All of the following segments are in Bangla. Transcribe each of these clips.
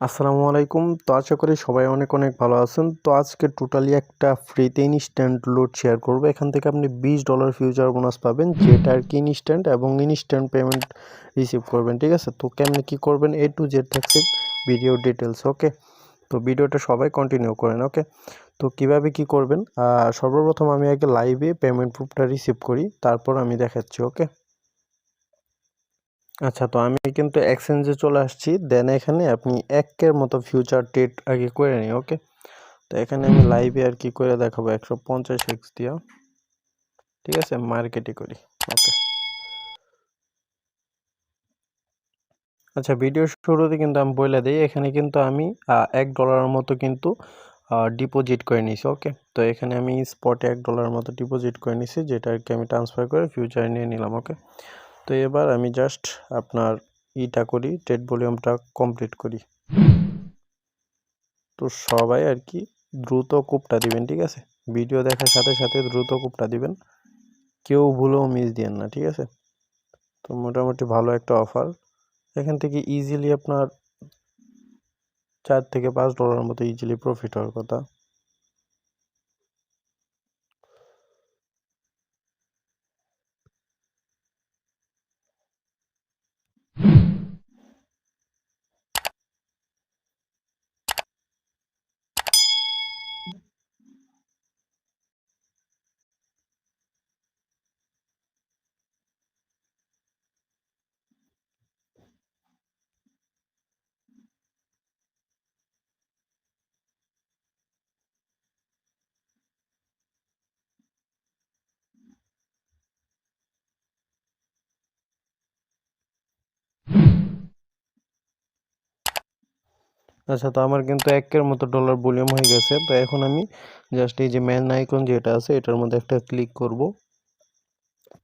আসসালামু আলাইকুম। তো আশা করি সবাই অনেক অনেক ভালো আছেন। তো আজকে টোটালি একটা ফ্রিতে ইনস্ট্যান্ট লোড শেয়ার করব। এখান থেকে আপনি $20 ফিউচার বোনাস পাবেন, যেটা আর কি ইনস্ট্যান্ট এবং ইনস্ট্যান্ট পেমেন্ট রিসিভ করবেন। ঠিক আছে, তো কেমনে কি করবেন A to Z থাকছে ভিডিও ডিটেলস। ওকে, তো ভিডিওটা সবাই কন্টিনিউ করেন। ওকে, তো কিভাবে কি করবেন, সর্বপ্রথম আমি আগে লাইভে পেমেন্ট প্রুফটা রিসিভ করি, তারপর আমি দেখাচ্ছি। ওকে, আচ্ছা, তো আমি কিন্তু এক্সচেঞ্জে চলে আসছি। দেন এখানে আপনি 1 মতো ফিউচার ট্রেড আগে করে নিই। ওকে, তো এখানে আমি লাইভে আর কি করে দেখাবো 150x দিয়া। ঠিক আছে, মার্কেটে করি। ওকে, আচ্ছা, ভিডিও শুরুতে কিন্তু আমি বলে দিই, এখানে কিন্তু আমি $1 মতো কিন্তু ডিপোজিট করে নিছি। ওকে, তো এখানে আমি স্পটে $1 মতো ডিপোজিট করে নিছি, যেটা আর কি আমি ট্রান্সফার করে ফিউচারে নিয়ে নিলাম। ওকে, তো এবার আমি জাস্ট আপনার ইটা করি, ট্রেড ভলিউমটা কমপ্লিট করি। তো সবাই আর কি দ্রুত কূপটা দিবেন। ঠিক আছে, ভিডিও দেখার সাথে সাথে দ্রুত কূপটা দিবেন, কেউ ভুলেও মিস দিয়েন না। ঠিক আছে, তো মোটামুটি ভালো একটা অফার। এখান থেকে ইজিলি আপনার $4 থেকে $5 মতো ইজিলি প্রফিট হওয়ার কথা। আচ্ছা, তো আমার কিন্তু 1 মতো ডলার ভলিউম হয়ে গেছে। তো এখন আমি জাস্ট এই যে ম্যান আইকন যেটা আছে এটার মধ্যে একটা ক্লিক করব।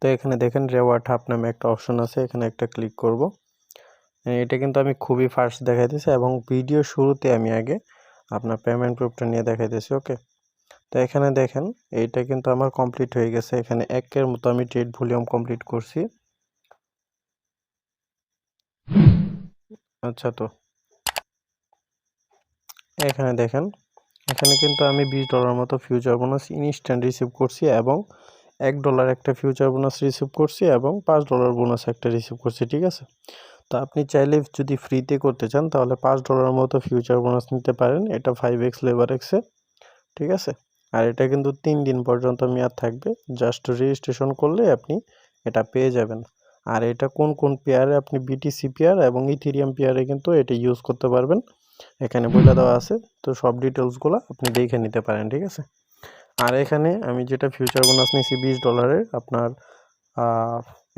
তো এখানে দেখেন রেওয়ার্ড হাব নামে একটা অপশন আছে, এখানে একটা ক্লিক করব। এটা কিন্তু আমি খুবই ফাস্ট দেখাইতেছি এবং ভিডিও শুরুতে আমি আগে আপনার পেমেন্ট প্রুফটা নিয়ে দেখাইতেছি। ওকে, তো এখানে দেখেন এইটা কিন্তু আমার কমপ্লিট হয়ে গেছে। এখানে 1 মতো আমি ট্রেড ভলিউম কমপ্লিট করছি। আচ্ছা, তো এখানে দেখেন, এখানে কিন্তু আমি $20 মতো ফিউচার বোনাস ইনস্ট্যান্ট রিসিভ করছি এবং $1 একটা ফিউচার বোনাস রিসিভ করছি এবং $5 বোনাস একটা রিসিভ করছি। ঠিক আছে, তো আপনি চাইলে যদি ফ্রিতে করতে চান তাহলে $5 মতো ফিউচার বোনাস নিতে পারেন। এটা 5x লেভারেক্সে। ঠিক আছে, আর এটা কিন্তু 3 দিন পর্যন্ত মেয়াদ থাকবে। জাস্ট রেজিস্ট্রেশন করলে আপনি এটা পেয়ে যাবেন। আর এটা কোন কোন পেয়ারে আপনি বিটিসি পেয়ার এবং ইথেরিয়াম পেয়ারে কিন্তু এটা ইউজ করতে পারবেন, এখানে বলে দেওয়া আছে। তো সব ডিটেলসগুলো আপনি দেখে নিতে পারেন। ঠিক আছে, আর এখানে আমি যেটা ফিউচার বোনাস নিয়েছি $20 আপনার,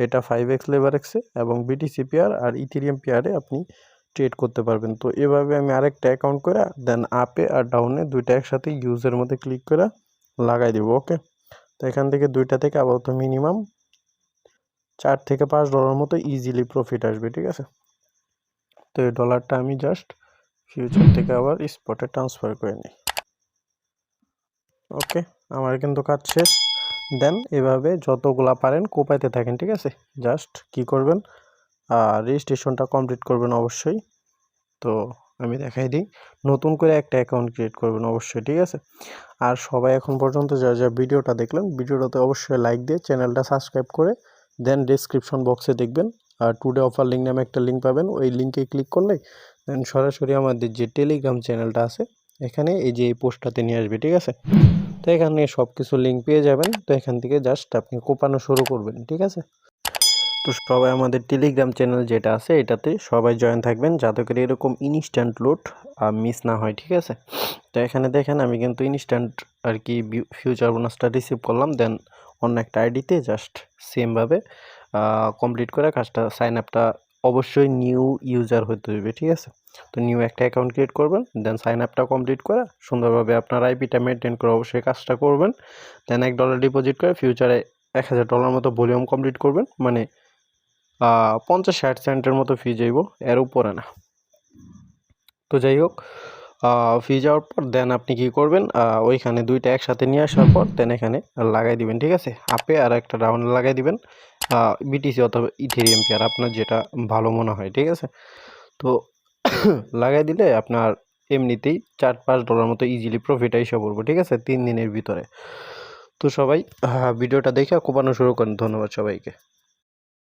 এটা 5x লেভারেক্সে এবং বিটিসি পেয়ার আর ইথেরিয়াম পেয়ারে আপনি ট্রেড করতে পারবেন। তো এভাবে আমি আরেকটা অ্যাকাউন্ট করে দেন আপে আর ডাউনে দুইটা একসাথে ইউজের মধ্যে ক্লিক করে লাগাই দেবো। ওকে, তো এখান থেকে দুইটা থেকে আপাতত মিনিমাম $4 থেকে $5 মতো ইজিলি প্রফিট আসবে। ঠিক আছে, তো এই ডলারটা আমি জাস্ট ফিউচার থেকে আবার স্পটে ট্রান্সফার করে নিই। ওকে, আমার কিন্তু কাজ শেষ। দেন এভাবে যতগুলা পারেন কোপাইতে থাকেন। ঠিক আছে, জাস্ট কি করবেন, রেজিস্ট্রেশনটা কমপ্লিট করবেন অবশ্যই। তো আমি দেখাই দিই, নতুন করে একটা অ্যাকাউন্ট ক্রিয়েট করবেন অবশ্যই। ঠিক আছে, আর সবাই এখন পর্যন্ত যা ভিডিওটা দেখলেন, ভিডিওটাতে অবশ্যই লাইক দিয়ে চ্যানেলটা সাবস্ক্রাইব করে দেন ডেসক্রিপশন বক্সে দেখবেন আর টুডে অফার লিঙ্ক নামে একটা লিঙ্ক পাবেন। ওই লিঙ্কে ক্লিক করলে দেন সরাসরি আমাদের যে টেলিগ্রাম চ্যানেলটা আছে এখানে এই যে এই পোস্টটাতে নিয়ে আসবে। ঠিক আছে, তো এখানে সব কিছু লিঙ্ক পেয়ে যাবেন। তো এখান থেকে জাস্ট আপনি কোপানো শুরু করবেন। ঠিক আছে, তো সবাই আমাদের টেলিগ্রাম চ্যানেল যেটা আছে এটাতে সবাই জয়েন থাকবেন, যাতে করে এরকম ইনস্ট্যান্ট লোড মিস না হয়। ঠিক আছে, তো এখানে দেখেন আমি কিন্তু ইনস্ট্যান্ট আর কি ফিউচার বোনাসটা রিসিভ করলাম। দেন অন্য একটা আইডিতে জাস্ট সেমভাবে কমপ্লিট করে কাজটা, সাইন আপটা অবশ্যই নিউ ইউজার হতে হবে। ঠিক আছে, তো নিউ একটা অ্যাকাউন্ট ক্রিয়েট করবেন, দেন সাইন আপটা কমপ্লিট করে সুন্দরভাবে আপনার আইপিটা মেনটেন করে অবশ্যই কাজটা করবেন। দেন $1 ডিপোজিট করে ফিউচারে $1000 মতো ভলিউম কমপ্লিট করবেন, মানে 50-60 সেন্টের মতো ফি যাইব, এর উপরে না। তো যাই হোক, ফি যাওয়ার পর দেন আপনি কি করবেন, ওইখানে দুইটা একসাথে নিয়ে আসার পর দেন এখানে লাগাই দিবেন। ঠিক আছে, আপে আর একটা রাউন্ড লাগাই দিবেন, বিটিসি অথবা ইথেরিয়াম পেয়ার আপনার যেটা ভালো মনে হয়। ঠিক আছে, তো লাগাই দিলে আপনার এমনিতেই $4-5 মতো ইজিলি প্রফিট আইসা পড়বো, ঠিক আছে, 3 দিনের ভিতরে। তো সবাই ভিডিওটা দেখে কোপানো শুরু করেন। ধন্যবাদ সবাইকে।